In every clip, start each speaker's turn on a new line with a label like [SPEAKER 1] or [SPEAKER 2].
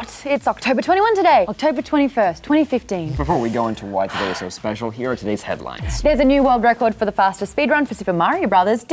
[SPEAKER 1] But it's October 21 today, October 21st, 2015.
[SPEAKER 2] Before we go into why today is so special, here are today's headlines.
[SPEAKER 1] There's a new world record for the fastest speedrun for Super Mario Brothers.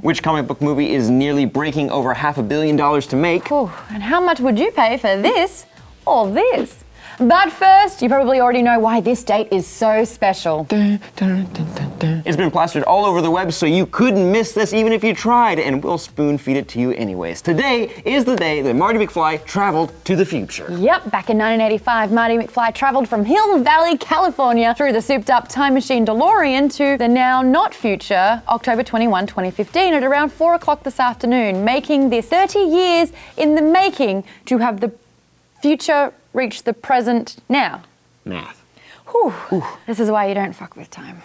[SPEAKER 2] Which comic book movie is nearly breaking over $500 million to make?
[SPEAKER 1] Ooh, and how much would you pay for this or this? But first, you probably already know why this date is so special.
[SPEAKER 2] It's been plastered all over the web, so you couldn't miss this even if you tried, and we'll spoon feed it to you anyways. Today is the day that Marty McFly traveled to the future.
[SPEAKER 1] Yep, back in 1985, Marty McFly traveled from Hill Valley, California through the souped-up time machine DeLorean to the now not future October 21, 2015 at around 4 o'clock this afternoon, making this 30 years in the making to have the future reach the present now.
[SPEAKER 2] Math.
[SPEAKER 1] Whew. This is why you don't fuck with time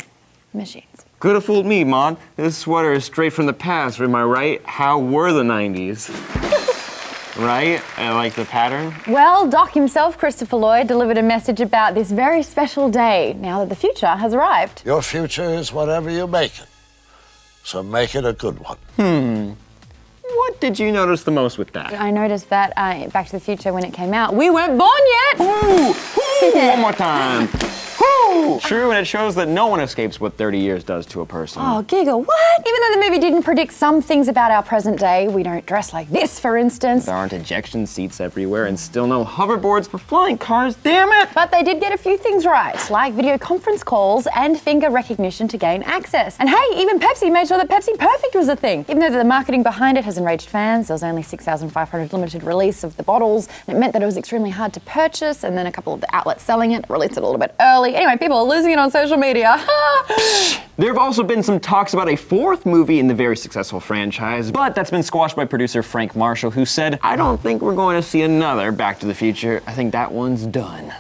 [SPEAKER 1] machines.
[SPEAKER 2] Could have fooled me, Mon. This sweater is straight from the past, am I right? How were the 90s? Right? I like the pattern.
[SPEAKER 1] Well, Doc himself, Christopher Lloyd, delivered a message about this very special day now that the future has arrived.
[SPEAKER 3] Your future is whatever you make it, so make it a good one.
[SPEAKER 2] What did you notice the most with that?
[SPEAKER 1] I noticed that Back to the Future, when it came out, we weren't born yet!
[SPEAKER 2] Ooh, one more time. Woo! True, and it shows that no one escapes what 30 years does to a person.
[SPEAKER 1] Oh, giggle, what? Even though the movie didn't predict some things about our present day, we don't dress like this, for instance.
[SPEAKER 2] There aren't ejection seats everywhere, and still no hoverboards for flying cars, damn it!
[SPEAKER 1] But they did get a few things right, like video conference calls and finger recognition to gain access. And hey, even Pepsi made sure that Pepsi Perfect was a thing. Even though the marketing behind it has enraged fans, there was only 6,500 limited release of the bottles, and it meant that it was extremely hard to purchase, and then a couple of the outlets selling it released it a little bit early. Anyway, people are losing it on social media.
[SPEAKER 2] There have also been some talks about a fourth movie in the very successful franchise, but that's been squashed by producer Frank Marshall, who said, "I don't think we're going to see another Back to the Future. I think that one's done."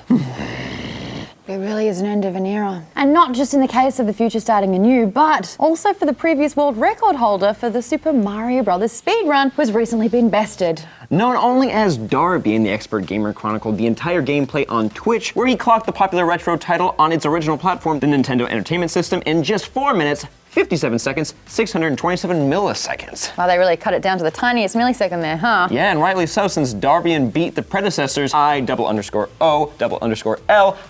[SPEAKER 1] It really is an end of an era. And not just in the case of the future starting anew, but also for the previous world record holder for the Super Mario Brothers speedrun, who's recently been bested.
[SPEAKER 2] Known only as Darby, the expert gamer chronicled the entire gameplay on Twitch, where he clocked the popular retro title on its original platform, the Nintendo Entertainment System, in just 4 minutes, 57 seconds, 627 milliseconds.
[SPEAKER 1] Wow, they really cut it down to the tiniest millisecond there, huh?
[SPEAKER 2] Yeah, and rightly so, since Darbian beat the predecessors I_O_L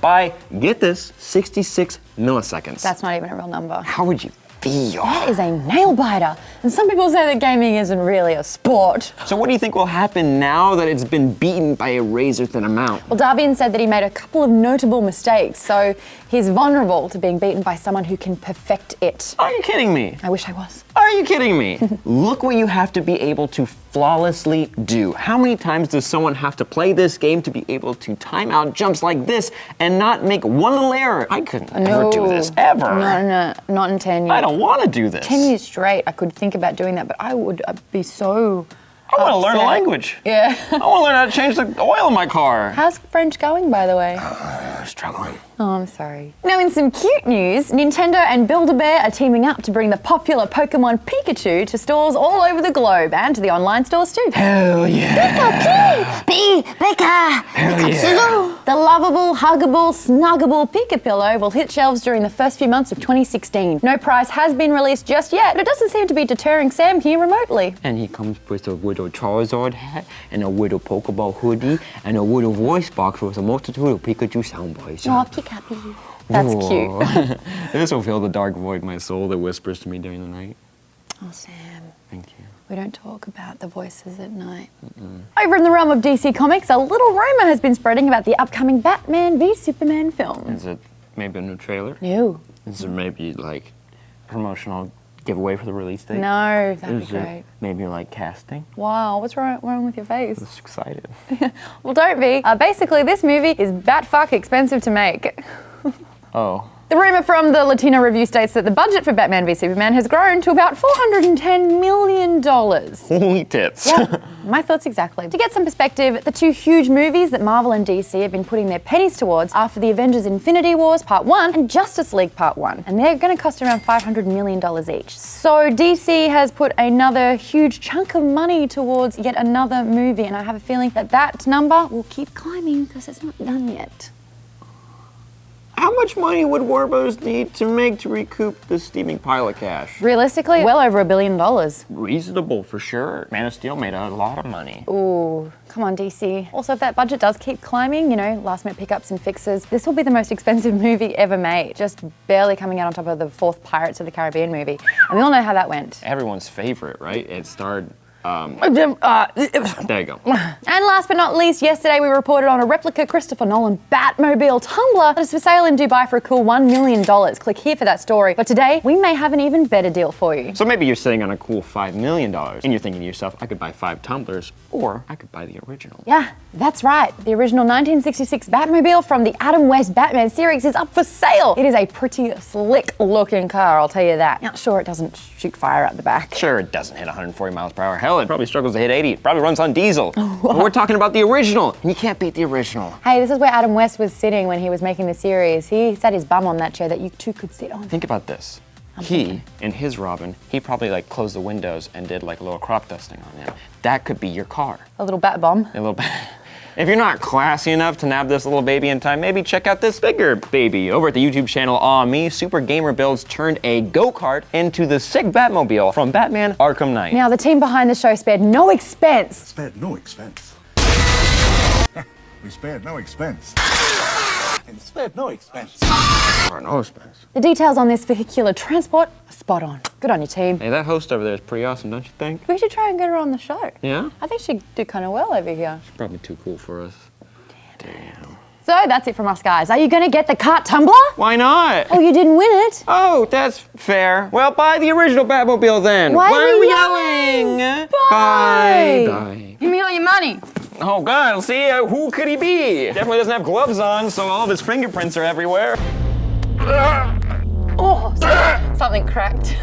[SPEAKER 2] by, get this, 66 milliseconds.
[SPEAKER 1] That's not even a real number.
[SPEAKER 2] How would you feel?
[SPEAKER 1] That is a nail biter. And some people say that gaming isn't really a sport.
[SPEAKER 2] So what do you think will happen now that it's been beaten by a razor-thin amount?
[SPEAKER 1] Well, Darbian said that he made a couple of notable mistakes, so he's vulnerable to being beaten by someone who can perfect it.
[SPEAKER 2] Are you kidding me?
[SPEAKER 1] I wish I was.
[SPEAKER 2] Are you kidding me? Look what you have to be able to flawlessly do. How many times does someone have to play this game to be able to time out jumps like this and not make one little error? I couldn't ever do this, ever.
[SPEAKER 1] No, not in 10 years.
[SPEAKER 2] I don't want to do this.
[SPEAKER 1] 10 years straight, I could think about doing that, but I would be so
[SPEAKER 2] I want to learn a
[SPEAKER 1] upset.
[SPEAKER 2] language.
[SPEAKER 1] Yeah.
[SPEAKER 2] I want to learn how to change the oil in my car.
[SPEAKER 1] How's French going, by the way?
[SPEAKER 2] Struggling.
[SPEAKER 1] Oh, I'm sorry. Now, in some cute news, Nintendo and Build-A-Bear are teaming up to bring the popular Pokemon Pikachu to stores all over the globe and to the online stores too.
[SPEAKER 2] Hell yeah.
[SPEAKER 1] Pika!
[SPEAKER 2] Hell yeah.
[SPEAKER 1] The lovable, huggable, snuggable Pika Pillow will hit shelves during the first few months of 2016. No price has been released just yet, but it doesn't seem to be deterring Sam here remotely.
[SPEAKER 2] And he comes with a little Charizard hat and a little Pokeball hoodie and a little voice box with a multitude of Pikachu soundbites.
[SPEAKER 1] Oh, Pikachu. That's cute.
[SPEAKER 2] This will fill the dark void in my soul that whispers to me during the night.
[SPEAKER 1] Oh, Sam.
[SPEAKER 2] Thank you.
[SPEAKER 1] We don't talk about the voices at night. Over in the realm of DC Comics, a little rumor has been spreading about the upcoming Batman v Superman film.
[SPEAKER 2] Is it maybe a new trailer?
[SPEAKER 1] No.
[SPEAKER 2] Is it maybe like promotional giveaway for the release date?
[SPEAKER 1] No, that'd be
[SPEAKER 2] Is
[SPEAKER 1] great.
[SPEAKER 2] it maybe like casting?
[SPEAKER 1] Wow, what's wrong with your face?
[SPEAKER 2] I'm just excited.
[SPEAKER 1] Well, don't be. Basically, this movie is bat-fuck expensive to make.
[SPEAKER 2] Oh.
[SPEAKER 1] The rumor from the Latino Review states that the budget for Batman v Superman has grown to about $410 million.
[SPEAKER 2] Holy tits.
[SPEAKER 1] Yeah, my thoughts exactly. To get some perspective, the two huge movies that Marvel and DC have been putting their pennies towards are for the Avengers Infinity Wars Part 1 and Justice League Part 1. And they're going to cost around $500 million each. So DC has put another huge chunk of money towards yet another movie. And I have a feeling that that number will keep climbing because it's not done yet.
[SPEAKER 2] How much money would Warner Bros. Need to recoup the steaming pile of cash?
[SPEAKER 1] Realistically, well over $1 billion.
[SPEAKER 2] Reasonable for sure. Man of Steel made a lot of money.
[SPEAKER 1] Ooh, come on, DC. Also, if that budget does keep climbing, you know, last minute pickups and fixes, this will be the most expensive movie ever made. Just barely coming out on top of the fourth Pirates of the Caribbean movie. And we all know how that went.
[SPEAKER 2] Everyone's favorite, right? It starred there you go.
[SPEAKER 1] And last but not least, yesterday we reported on a replica Christopher Nolan Batmobile Tumbler that is for sale in Dubai for a cool $1 million. Click here for that story. But today, we may have an even better deal for you.
[SPEAKER 2] So maybe you're sitting on a cool $5 million and you're thinking to yourself, I could buy 5 tumblers or I could buy the original.
[SPEAKER 1] Yeah, that's right. The original 1966 Batmobile from the Adam West Batman series is up for sale. It is a pretty slick looking car, I'll tell you that. Now, sure, it doesn't shoot fire out the back.
[SPEAKER 2] Sure, it doesn't hit 140 miles per hour. Hell, it probably struggles to hit 80. It probably runs on diesel. But we're talking about the original, and you can't beat the original.
[SPEAKER 1] Hey, this is where Adam West was sitting when he was making the series. He sat his bum on that chair that you two could sit on.
[SPEAKER 2] Think about this. He, in his Robin, he probably like closed the windows and did like a little crop dusting on it. That could be your car.
[SPEAKER 1] A little bat bomb.
[SPEAKER 2] A little bit. If you're not classy enough to nab this little baby in time, maybe check out this bigger baby. Over at the YouTube channel Aw Me, Super Gamer Builds turned a go-kart into the sick Batmobile from Batman Arkham Knight.
[SPEAKER 1] Now, the team behind the show spared no expense.
[SPEAKER 4] Spared no expense. We spared no expense. And spared no expense.
[SPEAKER 2] Or no expense.
[SPEAKER 1] The details on this vehicular transport are spot on. Good on your team.
[SPEAKER 2] Hey, that host over there is pretty awesome, don't you think?
[SPEAKER 1] We should try and get her on the show.
[SPEAKER 2] Yeah?
[SPEAKER 1] I think she'd do kind of well over here.
[SPEAKER 2] She's probably too cool for us. Damn.
[SPEAKER 1] So that's it from us, guys. Are you going to get the kart tumbler?
[SPEAKER 2] Why not?
[SPEAKER 1] Oh, you didn't win it.
[SPEAKER 2] Oh, that's fair. Well, buy the original Batmobile then.
[SPEAKER 1] Why are we
[SPEAKER 2] yelling?
[SPEAKER 1] Bye.
[SPEAKER 2] Bye.
[SPEAKER 1] Give me all your money.
[SPEAKER 2] Oh, God, let's see, who could he be? Definitely doesn't have gloves on, so all of his fingerprints are everywhere.
[SPEAKER 1] Oh, something cracked.